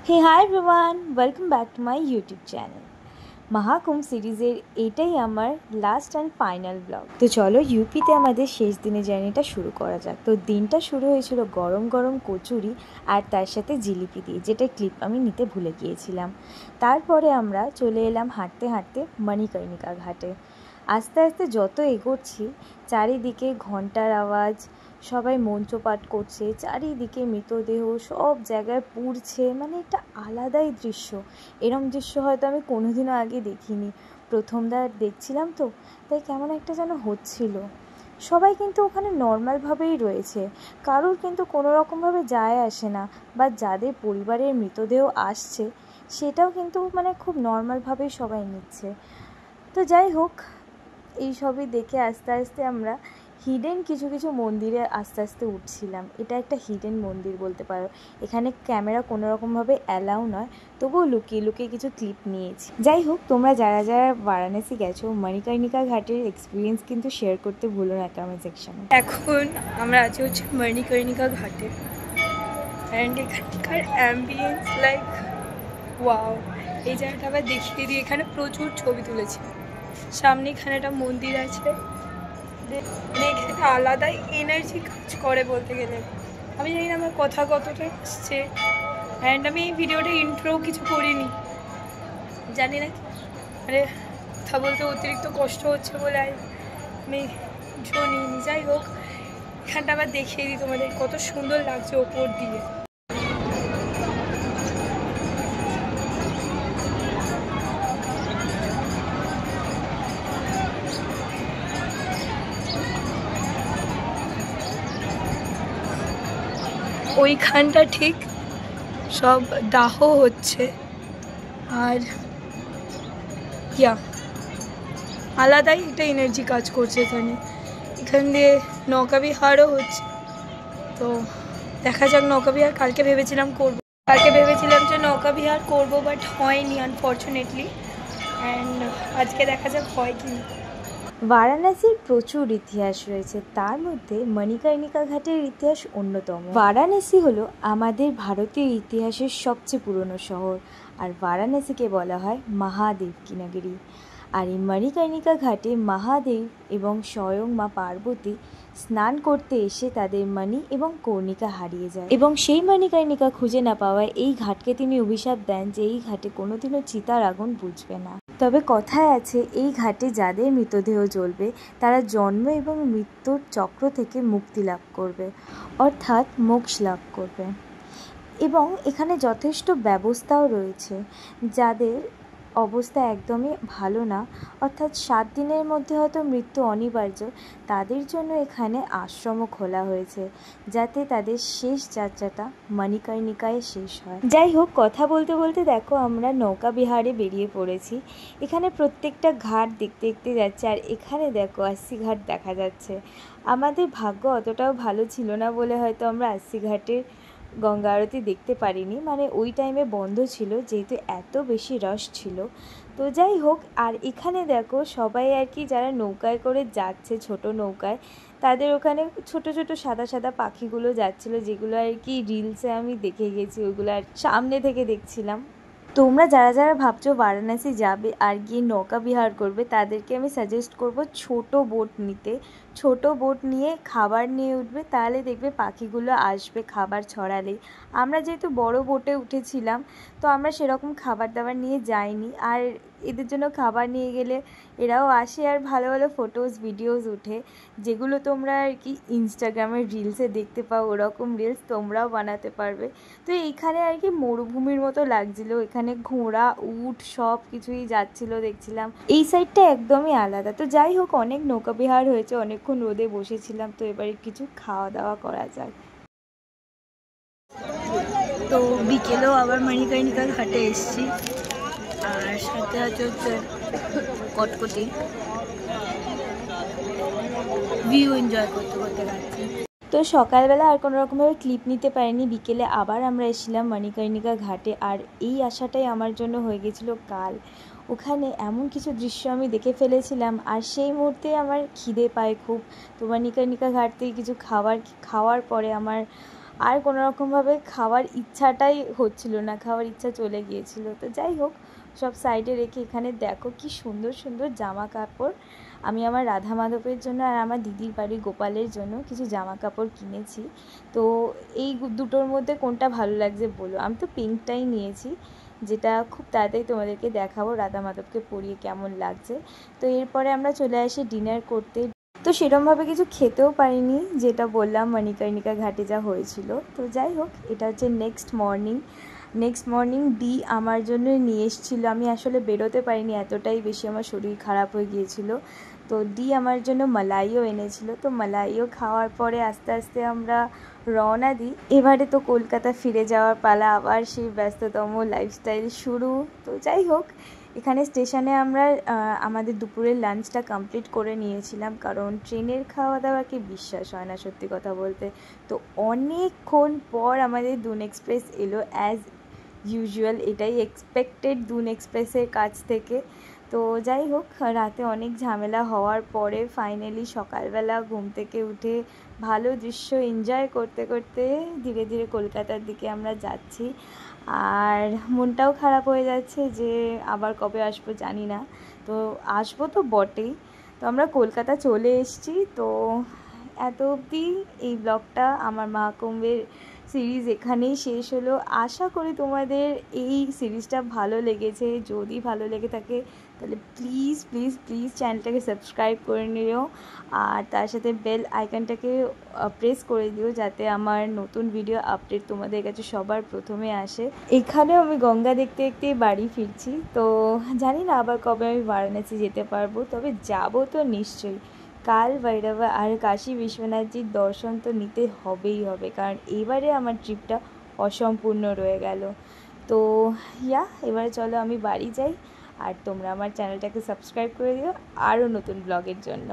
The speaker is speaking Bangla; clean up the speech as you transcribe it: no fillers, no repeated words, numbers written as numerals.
Hey hi everyone, welcome back to my YouTube channel. Mahakumbh সিরিজের এটাই আমার লাস্ট অ্যান্ড ফাইনাল ব্লগ। তো চলো ইউপিতে আমাদের শেষ দিনে জার্নিটা শুরু করা যাক। তো দিনটা শুরু হয়েছিল গরম গরম কচুরি আর তার সাথে জিলিপি দিয়ে, যেটা ক্লিপ আমি নিতে ভুলে গিয়েছিলাম। তারপরে আমরা চলে এলাম হাঁটতে হাঁটতে মণিকর্ণিকা ঘাটে। আস্তে আস্তে যত এগোচ্ছি চারিদিকে ঘন্টার আওয়াজ, সবাই মন্ত্রপাঠ করছে, চারিদিকে মৃতদেহ সব জায়গায় পুড়ছে, মানে একটা আলাদাই দৃশ্য। এরম দৃশ্য হয়তো আমি কোনোদিনও আগে দেখিনি, প্রথমবার দেখছিলাম তো, তাই কেমন একটা যেন হচ্ছিল। সবাই কিন্তু ওখানে নর্মালভাবেই রয়েছে, কারোর কিন্তু কোনো রকমভাবে যায় আসে না, বা যাদের পরিবারের মৃতদেহ আসছে সেটাও কিন্তু মানে খুব নর্মালভাবেই সবাই নিচ্ছে। তো যাই হোক, এই সবই দেখে আস্তে আস্তে আমরা হিডেন কিছু কিছু মন্দিরে আস্তে আস্তে উঠছিলাম। এটা একটা হিডেন মন্দির বলতে পারো, এখানে ক্যামেরা কোনো রকমভাবে অ্যালাউ নয়, তবুও লুকিয়ে লুকিয়ে কিছু ক্লিপ নিয়েছি। যাই হোক, তোমরা যারা যারা বারাণসী গেছো মণিকর্ণিকা ঘাটের এক্সপিরিয়েন্স কিন্তু শেয়ার করতে ভুলো না কমেন্ট সেকশনে। এখন আমরা আছি হচ্ছে মণিকর্ণিকা ঘাটে, অ্যান্ড এখানকার অ্যাম্বিয়েন্স লাইক ওয়াও। এই জায়গাটা আবার দেখিয়ে দিই, এখানে প্রচুর ছবি তুলেছি। সামনে এখানে একটা মন্দির আছে, মানে এখানে আলাদাই এনার্জি কাজ করে বলতে গেলে। আমি জানি না আমার কথা কতটা আসছে, অ্যান্ড আমি এই ভিডিওটা ইন্ট্রো কিছু করিনি, জানি না মানে কথা বলতে অতিরিক্ত কষ্ট হচ্ছে বলে আমি শুনিনি। যাই হোক, এখানটা আবার দেখিয়ে দিই তোমাদের কত সুন্দর লাগছে ওপর দিয়ে। ওইখানটা ঠিক সব দাহ হচ্ছে, আর আলাদাই একটা এনার্জি কাজ করছে এখানে। এখান দিয়ে নৌকা বিহারও হচ্ছে, তো দেখা যাক নৌকা বিহার। কালকে ভেবেছিলাম যে নৌকা বিহার করবো, বাট হয়নি আনফর্চুনেটলি, অ্যান্ড আজকে দেখা যাক হয় কি না। বারাণসীর প্রচুর ইতিহাস রয়েছে, তার মধ্যে মণিকর্ণিকা ঘাটের ইতিহাস অন্যতম। বারাণসী হলো আমাদের ভারতীয় ইতিহাসের সবচেয়ে পুরনো শহর, আর বারাণসীকে বলা হয় মহাদেব কি নগরী। আর এই মণিকর্ণিকা ঘাটে মহাদেব এবং স্বয়ং মা পার্বতী স্নান করতে এসে তাদের মণি এবং কর্ণিকা হারিয়ে যায়, এবং সেই মণিকর্ণিকা খুঁজে না পাওয়ায় এই ঘাটকে তিনি অভিশাপ দেন যে এই ঘাটে কোনোদিনও চিতার আগুন বুঝবে না। তবে কথায় আছে, এই ঘাটে যাদের মৃতদেহ জ্বলবে তারা জন্ম এবং মৃত্যুর চক্র থেকে মুক্তি লাভ করবে, অর্থাৎ মোক্ষ লাভ করবে। এবং এখানে যথেষ্ট ব্যবস্থাও রয়েছে, যাদের অবস্থা একদমই ভালো না, অর্থাৎ 7 দিনের মধ্যে হয়তো মৃত্যু অনিবার্য, তাদের জন্য এখানে আশ্রমও খোলা হয়েছে, যাতে তাদের শেষ যাত্রাটা মণিকর্ণিকায় শেষ হয়। যাই হোক, কথা বলতে বলতে দেখো আমরা নৌকা বিহারে বেরিয়ে পড়েছি। এখানে প্রত্যেকটা ঘাট দেখতে দেখতে যাচ্ছে, আর এখানে দেখো 80 ঘাট দেখা যাচ্ছে। আমাদের ভাগ্য অতটাও ভালো ছিল না বলে হয়তো আমরা 80 ঘাটের গঙ্গা আরতি দেখতে পারিনি, মানে ওই টাইমে বন্ধ ছিল যেহেতু এত বেশি রাশ ছিল। তো যাই হোক, আর এখানে দেখো সবাই আর কি যারা নৌকায় করে যাচ্ছে, ছোট নৌকায়, তাদের ওখানে ছোট ছোট সাদা সাদা পাখিগুলো যাচ্ছিলো, যেগুলো আর কি রিলসে আমি দেখে গেছি, ওইগুলো আর সামনে থেকে দেখছিলাম। তোমরা যারা যারা ভাবছো বারাণসী যাবে আর গিয়ে নৌকা বিহার করবে, তাদেরকে আমি সাজেস্ট করব ছোট বোট নিতে। ছোট বোট নিয়ে খাবার নিয়ে উঠবে, তাহলে দেখবে পাখিগুলো আসবে খাবার ছড়ালেই। আমরা যেহেতু বড় বোটে উঠেছিলাম, তো আমরা সেরকম খাবার দাবার নিয়ে যাইনি, আর এদের জন্য খাবার নিয়ে গেলে এরাও আসে আর ভালো ভালো ফটোস ভিডিওস উঠে, যেগুলো তোমরা আর কি ইনস্টাগ্রামের রিলসে দেখতে পাও, ওরকম রিলস তোমরাও বানাতে পারবে। তো এইখানে আর কি মরুভূমির মতো লাগছিলো, এখানে ঘোড়া উট সব কিছুই যাচ্ছিলো দেখছিলাম। এই সাইডটা একদমই আলাদা। তো যাই হোক, অনেক নৌকা বিহার হয়েছে, অনেকক্ষণ রোদে বসেছিলাম, তো এবারে কিছু খাওয়া দাওয়া করা যায়। তো বিকেলেও আবার মণিকর্ণিকা ঘাটে এসেছি, আর সাথে আছে হচ্ছে কটকটি ভিউ এনজয় করতে করতে যাচ্ছি। তো সকালবেলা আর কোনো রকমভাবে ক্লিপ নিতে পারিনি, বিকেলে আবার আমরা এসেছিলাম মণিকর্ণিকা ঘাটে, আর এই আশাটাই আমার জন্য হয়ে গেছিলো কাল। ওখানে এমন কিছু দৃশ্য আমি দেখে ফেলেছিলাম, আর সেই মুহূর্তে আমার খিদে পায় খুব। তো মণিকর্ণিকা ঘাট থেকে কিছু খাওয়ার পরে আমার আর কোনো রকমভাবে খাওয়ার ইচ্ছাটাই হচ্ছিল না, খাওয়ার ইচ্ছা চলে গিয়েছিল। তো যাই হোক, সব সাইডে রেখে এখানে দেখো কি সুন্দর সুন্দর জামা কাপড়। আমি আমার রাধা মাধবের জন্য আর আমার দিদির বাড়ি গোপালের জন্য কিছু জামা কাপড় কিনেছি। তো এই দুটোর মধ্যে কোনটা ভালো লাগছে বলো। আমি তো পিঙ্কটাই নিয়েছি, যেটা খুব তাড়াতাড়ি তোমাদেরকে দেখাবো রাধা মাধবকে পরিয়ে কেমন লাগছে। তো এরপরে আমরা চলে আসি ডিনার করতে। তো সেরকমভাবে কিছু খেতেও পারিনি, যেটা বললাম মণিকর্ণিকা ঘাটে যা হয়েছিল। তো যাই হোক, এটা হচ্ছে নেক্সট মর্নিং ডি আমার জন্য নিয়ে এসেছিলো। আমি আসলে বেরোতে পারিনি, এতটাই বেশি আমার শরীর খারাপ হয়ে গিয়েছিল। তো ডি আমার জন্য মালাইও এনেছিল। তো মালাইও খাওয়ার পরে আস্তে আস্তে আমরা রওনা দিই। এবারে তো কলকাতা ফিরে যাওয়ার পালা, আবার সেই ব্যস্ততম লাইফস্টাইল শুরু। তো যাই হোক, এখানে স্টেশনে আমরা আমাদের দুপুরের লাঞ্চটা কমপ্লিট করে নিয়েছিলাম, কারণ ট্রেনের খাওয়া দাওয়াকে বিশ্বাস হয় না সত্যি কথা বলতে। তো অনেকক্ষণ পর আমাদের দুন এক্সপ্রেস এলো, অ্যাজ ইউজুয়াল এটাই এক্সপেক্টেড দুন এক্সপ্রেসের কাছ থেকে। তো যাই হোক, রাতে অনেক ঝামেলা হওয়ার পরে ফাইনালি সকালবেলা ঘুম থেকে উঠে ভালো দৃশ্য এনজয় করতে করতে ধীরে ধীরে কলকাতার দিকে আমরা যাচ্ছি। আর মনটাও খারাপ হয়ে যাচ্ছে যে আবার কবে আসবো জানি না। তো আসবো তো বটেই। তো আমরা কলকাতা চলে এসেছি। তো এত অবধি এই ব্লগটা আমার মহাকুম্ভের সিরিজ এখানেই শেষ হলো। আশা করি তোমাদের এই সিরিজটা ভালো লেগেছে। যদি ভালো লেগে থাকে তাহলে প্লিজ প্লিজ প্লিজ চ্যানেলটাকে সাবস্ক্রাইব করে নিও, আর তার সাথে বেল আইকনটাকে প্রেস করে দিও, যাতে আমার নতুন ভিডিও আপডেট তোমাদের কাছে সবার প্রথমে আসে। এখানেও আমি গঙ্গা দেখতে দেখতে বাড়ি ফিরছি। তো জানি না আবার কবে আমি বারাণসী যেতে পারবো, তবে যাব তো নিশ্চয়ই। কাল ভৈরব আর কাশী বিশ্বনাথজির দর্শন তো নিতে হবেই হবে, কারণ এবারে আমার ট্রিপটা অসম্পূর্ণ রয়ে গেল। তো এবারে চলো আমি বাড়ি যাই, আর তোমরা আমার চ্যানেলটাকে সাবস্ক্রাইব করে দিও আরও নতুন ব্লগের জন্য।